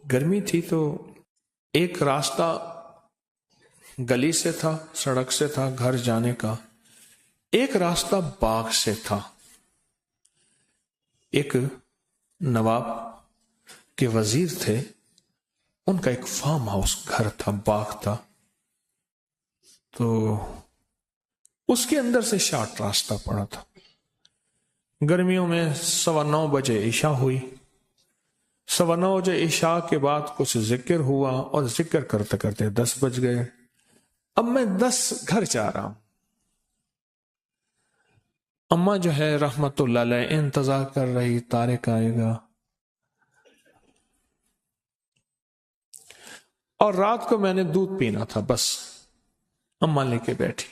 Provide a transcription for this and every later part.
گرمی تھی تو ایک راستہ گلی سے تھا، سڑک سے تھا گھر جانے کا، ایک راستہ باغ سے تھا. ایک نواب کے وزیر تھے، ان کا ایک فارم ہاؤس گھر تھا، باغ تھا، تو اس کے اندر سے شارٹ راستہ پڑا تھا. گرمیوں میں 9:15 بجے عشاء ہوئی. 9:15 بجے عشاء کے بعد کچھ ذکر ہوا اور ذکر کرتے کرتے 10 بج گئے. اب میں 10 گھر جا رہا ہوں. اماں جو ہے رحمت اللہ علیہ انتظار کر رہی طارق آئے گا، اور رات کو میں نے دودھ پینا تھا، بس اماں لے کے بیٹھی.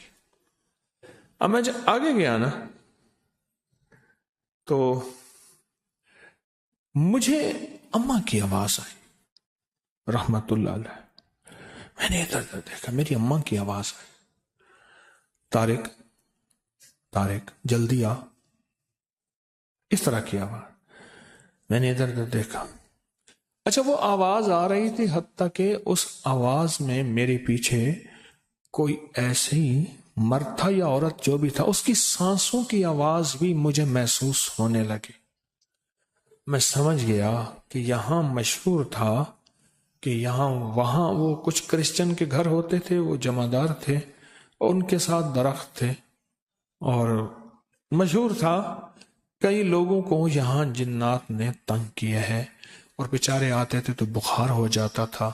اب میں جب آگے گیا نا تو مجھے اماں کی آواز آئی رحمت اللہ علیہ. میں نے ادھر ادھر دیکھا، میری اماں کی آواز آئی، طارق طارق جلدی آ، اس طرح کی آواز. میں نے ادھر ادھر دیکھا، اچھا وہ آواز آ رہی تھی، حتیٰ کہ اس آواز میں میرے پیچھے کوئی ایسی مرد تھا یا عورت جو بھی تھا، اس کی سانسوں کی آواز بھی مجھے محسوس ہونے لگی. میں سمجھ گیا کہ یہاں مشہور تھا کہ یہاں وہاں وہ کچھ کرسچن کے گھر ہوتے تھے، وہ جمعدار تھے، اور ان کے ساتھ درخت تھے، اور مشہور تھا کئی لوگوں کو یہاں جنات نے تنگ کیا ہے، اور بیچارے آتے تھے تو بخار ہو جاتا تھا،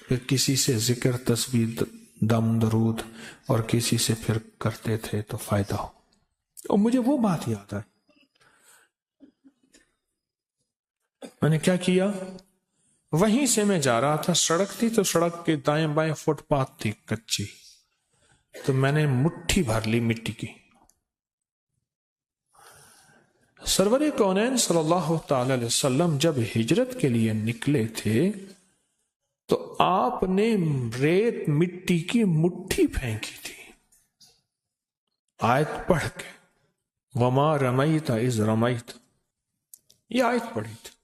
پھر کسی سے ذکر تسبیح دم درود اور کسی سے پھر کرتے تھے تو فائدہ ہو. اور مجھے وہ بات یاد آئی. میں نے کیا کیا، وہیں سے میں جا رہا تھا، سڑک تھی تو سڑک کے دائیں بائیں فٹ پاتھ تھی کچی، تو میں نے مٹھی بھر لی مٹی کی. سرور کونین صلی اللہ تعالی علیہ وسلم جب ہجرت کے لیے نکلے تھے تو آپ نے ریت مٹی کی مٹھی پھینکی تھی آیت پڑھ کے، وما رمیت اذ رمیت، یہ آیت پڑھی تھی.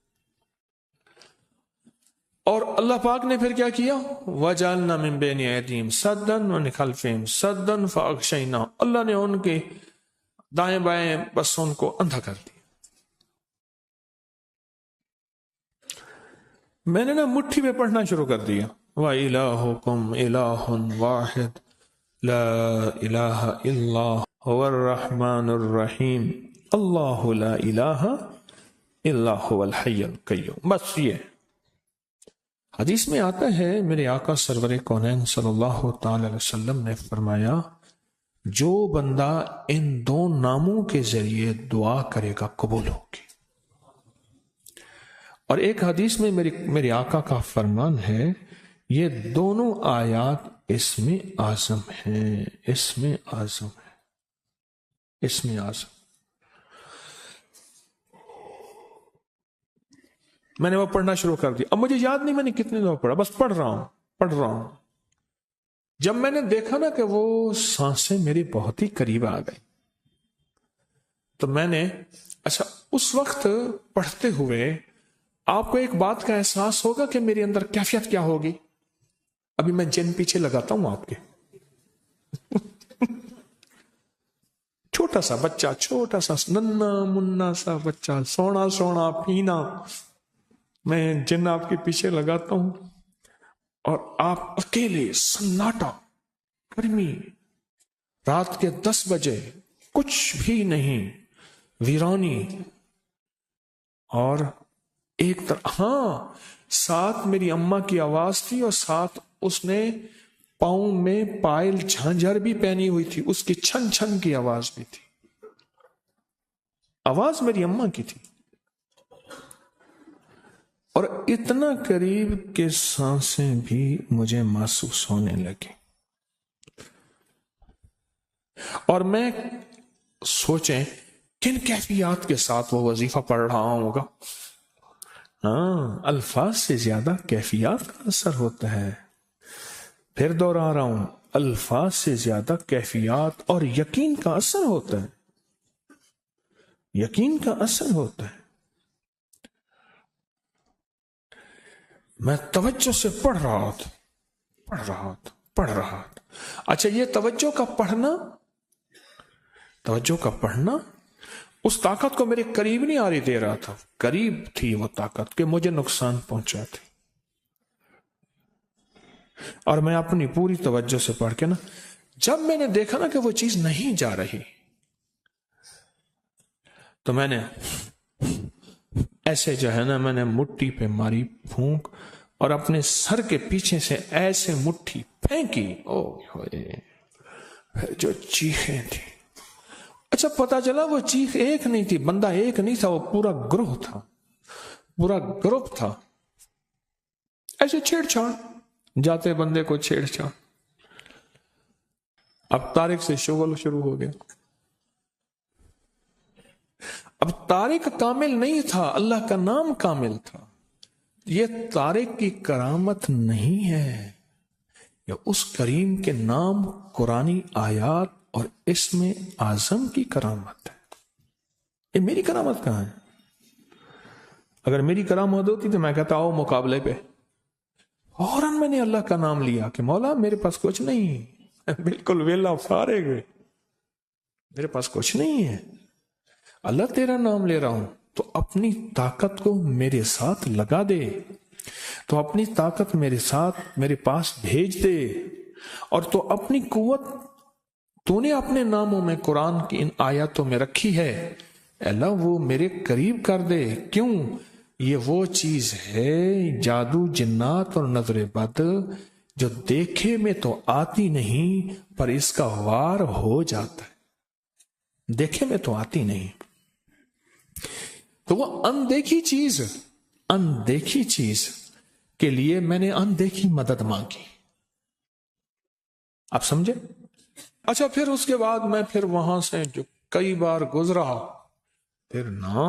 اور اللہ پاک نے پھر کیا کیا، وَجَعَلْنَا مِن بَيْنِ أَيْدِيهِمْ سَدًّا وَمِنْ خَلْفِهِمْ سَدًّا فَأَغْشَيْنَاهُمْ، اللہ نے ان کے دائیں بائیں بس ان کو اندھا کر دیا. میں نے نا مٹھی پہ پڑھنا شروع کر دیا، وَإِلَٰهُكُمْ إِلَٰهٌ وَاحِدٌ لَا إِلَٰهَ إِلَّا هُوَ الرَّحْمَٰنُ الرَّحِيمُ اللَّهُ لَا إِلَٰهَ إِلَّا هُوَ الْحَيُّ الْقَيُّومُ. بس یہ حدیث میں آتا ہے، میرے آقا سرور کونین صلی اللہ تعالی علیہ وسلم نے فرمایا، جو بندہ ان دو ناموں کے ذریعے دعا کرے گا قبول ہوگی. اور ایک حدیث میں میرے آقا کا فرمان ہے، یہ دونوں آیات اسم اعظم ہیں، اسم اعظم ہے، اسم اعظم. میں نے وہ پڑھنا شروع کر دیا. اب مجھے یاد نہیں میں نے کتنے دفعہ پڑھا، بس پڑھ رہا ہوں. جب میں نے دیکھا نا کہ وہ سانسیں میری بہت ہی قریب آ گئی، تو میں نے اچھا اس وقت پڑھتے ہوئے آپ کو ایک بات کا احساس ہوگا کہ میرے اندر کیفیت کیا ہوگی. ابھی میں جن پیچھے لگاتا ہوں آپ کے، چھوٹا سا بچہ، چھوٹا سا ننا منا سا بچہ، سونا سونا پینا، میں جن آپ کے پیچھے لگاتا ہوں اور آپ اکیلے، سناٹا، گرمی، رات کے 10 بجے، کچھ بھی نہیں، ویرانی، اور ایک طرح ساتھ میری اماں کی آواز تھی، اور ساتھ اس نے پاؤں میں پائل جھانجھر بھی پہنی ہوئی تھی، اس کی چھن چھن کی آواز بھی تھی، آواز میری اماں کی تھی، اور اتنا قریب کہ سانسیں بھی مجھے محسوس ہونے لگی. اور میں سوچیں کن کیفیات کے ساتھ وہ وظیفہ پڑھ رہا ہوگا. الفاظ سے زیادہ کیفیات کا اثر ہوتا ہے. پھر دوہرا رہا ہوں، الفاظ سے زیادہ کیفیات اور یقین کا اثر ہوتا ہے، یقین کا اثر ہوتا ہے. میں توجہ سے پڑھ رہا تھا. اچھا یہ توجہ کا پڑھنا اس طاقت کو میرے قریب نہیں آنے دے رہا تھا. قریب تھی وہ طاقت کہ مجھے نقصان پہنچاتی. اور میں اپنی پوری توجہ سے پڑھ کے نا، جب میں نے دیکھا نا کہ وہ چیز نہیں جا رہی، تو میں نے ایسے جو ہے نا، میں نے مٹھی پہ ماری پھونک اور اپنے سر کے پیچھے سے ایسے مٹھی پھینکی. جو چیخیں تھی، اچھا پتا چلا وہ چیخ ایک نہیں تھی، بندہ ایک نہیں تھا، وہ پورا گروپ تھا. ایسے چھیڑ چھاڑ، جاتے بندے کو چھیڑ چھاڑ. اب طارق سے شغل شروع ہو گیا. اب طارق کامل نہیں تھا، اللہ کا نام کامل تھا. یہ طارق کی کرامت نہیں ہے، یہ اس کریم کے نام، قرآنی آیات اور اسم اعظم کی کرامت ہے. یہ میری کرامت کہاں ہے؟ اگر میری کرامت ہوتی تو میں کہتا آؤ مقابلے پہ. فوراً میں نے اللہ کا نام لیا کہ مولا میرے پاس کچھ نہیں، بالکل ویلا فارغ، میرے پاس کچھ نہیں ہے، اللہ تیرا نام لے رہا ہوں، تو اپنی طاقت کو میرے ساتھ لگا دے، تو اپنی طاقت میرے ساتھ میرے پاس بھیج دے، اور تو اپنی قوت تو نے اپنے ناموں میں قرآن کی ان آیاتوں میں رکھی ہے، اللہ وہ میرے قریب کر دے. کیوں؟ یہ وہ چیز ہے جادو، جنات اور نظر بد جو دیکھے میں تو آتی نہیں پر اس کا وار ہو جاتا ہے. دیکھے میں تو آتی نہیں، تو وہ اندیکھی چیز کے لیے میں نے اندیکھی مدد مانگی. آپ سمجھے؟ اچھا پھر اس کے بعد میں پھر وہاں سے جو کئی بار گزرا، پھر نہ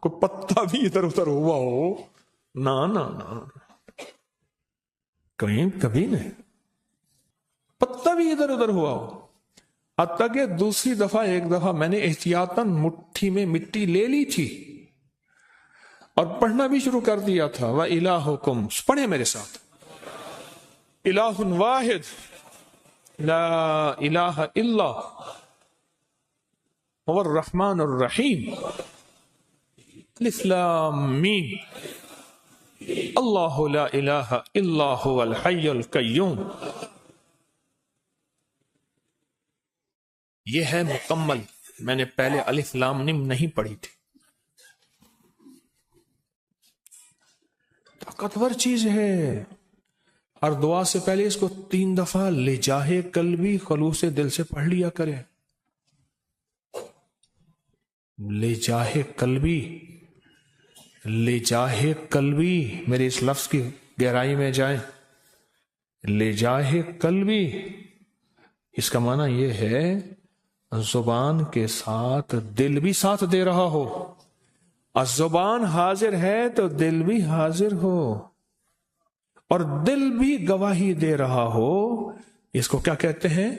کوئی پتا بھی ادھر ادھر ہوا ہو، نہ کبھی نہیں پتا بھی ادھر ادھر ہوا ہو. حتیٰ کہ دوسری دفعہ ایک دفعہ میں نے احتیاطاً مٹھی میں مٹی لے لی تھی اور پڑھنا بھی شروع کر دیا تھا. وَإِلَٰهُكُمْ، پڑھیں میرے ساتھ، الہ واحد لا الہ الا هو الرحمن الرحیم، الف لام میم، اللہ لا الہ الا هو الحی القیوم. یہ ہے مکمل. میں نے پہلے الف لام میم نہیں پڑھی تھی. طاقتور چیز ہے. ہر دعا سے پہلے اس کو 3 دفعہ لجاہ قلبی خلوص دل سے پڑھ لیا کرے. لجاہ قلبی، میرے اس لفظ کی گہرائی میں جائیں. لجاہ قلبی، اس کا معنی یہ ہے زبان کے ساتھ دل بھی ساتھ دے رہا ہو. زبان حاضر ہے تو دل بھی حاضر ہو، اور دل بھی گواہی دے رہا ہو. اس کو کیا کہتے ہیں؟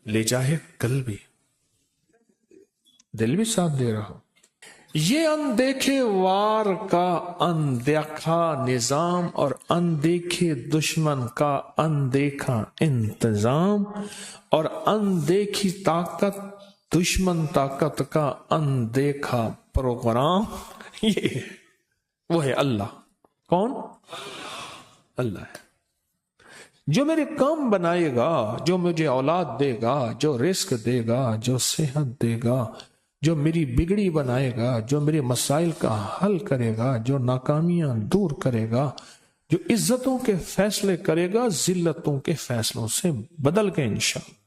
لجاہ قلبی، دل بھی ساتھ دے رہا ہو. یہ اندیکھے وار کا اندیکھا نظام اور اندیکھے دشمن کا اندیکھا انتظام اور اندیکھی طاقت دشمن طاقت کا اندیکھا پروگرام، یہ وہ ہے اللہ. کون؟ اللہ ہے جو میرے کام بنائے گا، جو مجھے اولاد دے گا، جو رزق دے گا، جو صحت دے گا، جو میری بگڑی بنائے گا، جو میرے مسائل کا حل کرے گا، جو ناکامیاں دور کرے گا، جو عزتوں کے فیصلے کرے گا ذلتوں کے فیصلوں سے بدل کے انشاءاللہ.